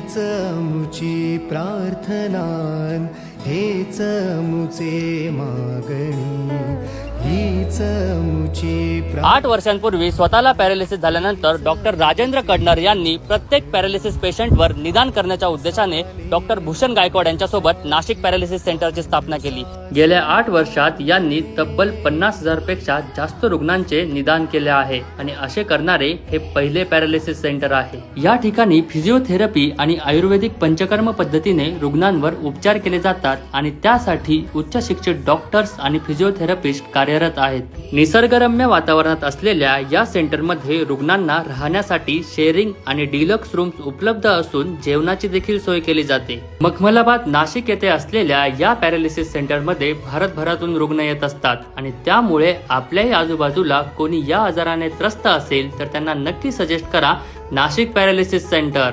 हीच मुची प्रार्थना, हेच मुचे मागणी, हीच मुची 8 वर्षांपूर्वी स्वतःला पॅरालिसिस झाल्यानंतर डॉक्टर राजेंद्र कडनर यांनी प्रत्येक पॅरालिसिस पेशंटवर निदान करण्याच्या उद्देशाने डॉक्टर भूषण गायकवाड यांच्यासोबत नाशिक पॅरालिसिस सेंटरची स्थापना केली। गेल्या 8 वर्षात यांनी तब्बल 50,000 पेक्षा जास्त रुग्णांचे निदान केले आहे आणि असे करणारे हे पहिले पॅरालिसिस सेंटर आहे। या ठिकाणी फिजिओथेरपी आणि आयुर्वेदिक पंचकर्म पद्धतीने रुग्णांवर उपचार केले जातात आणि त्यासाठी उच्च शिक्षित डॉक्टर्स आणि फिजिओथेरपिस्ट कार्यरत आहेत। निसर्गरम्य वातावरणात असलेल्या या सेंटरमध्ये रुग्णांना राहण्यासाठी शेअरिंग आणि डिलक्स रूम्स उपलब्ध असून जेवणाची देखील सोय केली जाते। मखमलाबाद नाशिक येथे असलेल्या या पॅरालिसिस सेंटरमध्ये भारतभरातून रुग्ण येत असतात आणि त्यामुळे आपल्याही आजूबाजूला कोणी या आजाराने त्रस्त असेल तर त्यांना नक्की सजेस्ट करा नाशिक पॅरालिसिस सेंटर।